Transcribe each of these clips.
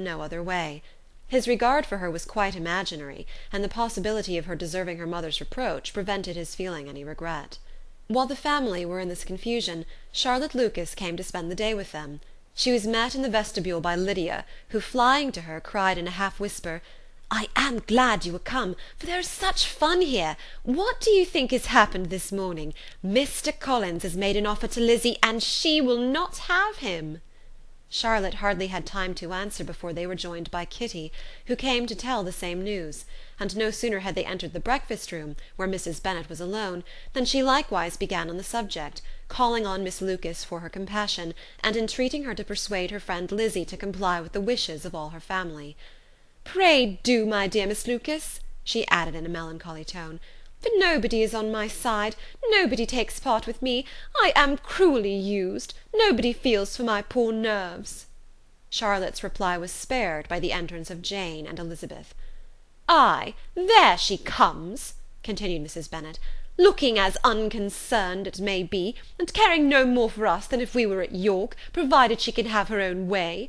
no other way. His regard for her was quite imaginary, and the possibility of her deserving her mother's reproach prevented his feeling any regret. While the family were in this confusion, Charlotte Lucas came to spend the day with them. She was met in the vestibule by Lydia, who, flying to her, cried in a half-whisper, "I am glad you are come, for there is such fun here. What do you think has happened this morning? Mr Collins has made an offer to Lizzie, and she will not have him." Charlotte hardly had time to answer before they were joined by Kitty, who came to tell the same news, and no sooner had they entered the breakfast-room, where Mrs Bennet was alone, than she likewise began on the subject, calling on Miss Lucas for her compassion, and entreating her to persuade her friend Lizzie to comply with the wishes of all her family. "Pray do, my dear Miss Lucas," she added in a melancholy tone, "for nobody is on my side, nobody takes part with me. I am cruelly used, nobody feels for my poor nerves." Charlotte's reply was spared by the entrance of Jane and Elizabeth. "Ay, there she comes," continued Mrs Bennet, "looking as unconcerned, it may be, and caring no more for us than if we were at York, provided she can have her own way.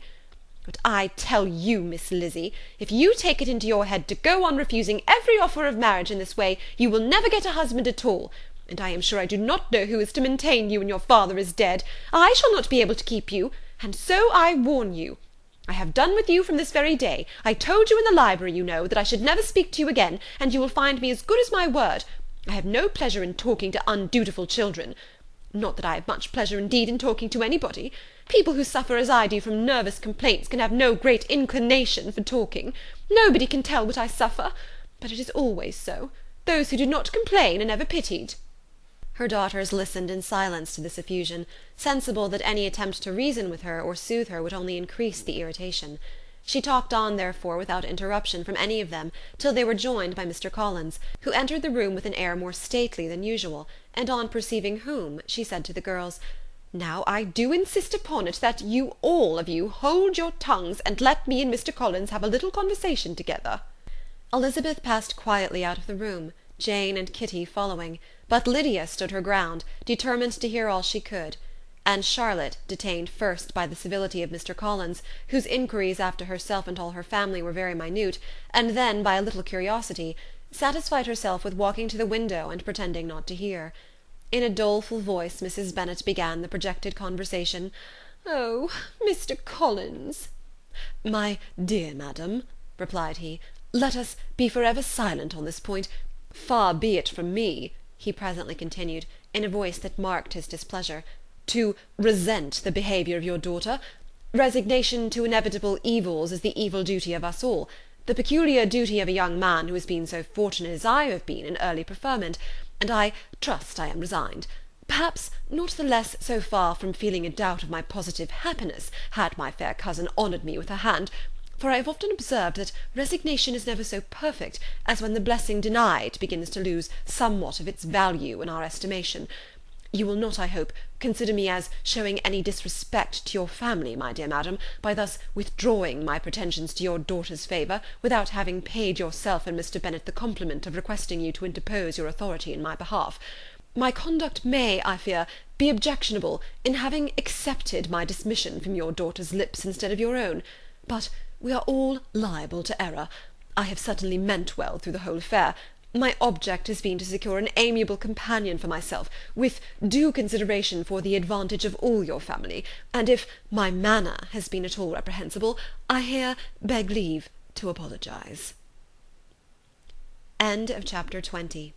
But I tell you, Miss Lizzie, if you take it into your head to go on refusing every offer of marriage in this way, you will never get a husband at all, and I am sure I do not know who is to maintain you when your father is dead. I shall not be able to keep you, and so I warn you. I have done with you from this very day. I told you in the library, you know, that I should never speak to you again, and you will find me as good as my word. I have no pleasure in talking to undutiful children. Not that I have much pleasure indeed in talking to anybody. People who suffer as I do from nervous complaints can have no great inclination for talking. Nobody can tell what I suffer, but it is always so. Those who do not complain are never pitied." Her daughters listened in silence to this effusion, sensible that any attempt to reason with her or soothe her would only increase the irritation. She talked on, therefore, without interruption from any of them, till they were joined by Mr Collins, who entered the room with an air more stately than usual, and on perceiving whom, she said to the girls, "Now I do insist upon it that you all of you hold your tongues, and let me and Mr Collins have a little conversation together." Elizabeth passed quietly out of the room, Jane and Kitty following, but Lydia stood her ground, determined to hear all she could, and Charlotte, detained first by the civility of Mr Collins, whose inquiries after herself and all her family were very minute, and then by a little curiosity, satisfied herself with walking to the window and pretending not to hear. In a doleful voice Mrs Bennet began the projected conversation. "Oh, Mr Collins!" "My dear madam," replied he, "let us be for ever silent on this point. Far be it from me," he presently continued, in a voice that marked his displeasure, "to resent the behaviour of your daughter. Resignation to inevitable evils is the evil duty of us all, the peculiar duty of a young man who has been so fortunate as I have been in early preferment, and I trust I am resigned. Perhaps not the less so far from feeling a doubt of my positive happiness, had my fair cousin honoured me with her hand, for I have often observed that resignation is never so perfect as when the blessing denied begins to lose somewhat of its value in our estimation. You will not, I hope, consider me as showing any disrespect to your family, my dear madam, by thus withdrawing my pretensions to your daughter's favour, without having paid yourself and Mr Bennet the compliment of requesting you to interpose your authority in my behalf. My conduct may, I fear, be objectionable in having accepted my dismission from your daughter's lips instead of your own, but we are all liable to error. I have certainly meant well through the whole affair. My object has been to secure an amiable companion for myself, with due consideration for the advantage of all your family, and if my manner has been at all reprehensible, I here beg leave to apologize. End of chapter 20.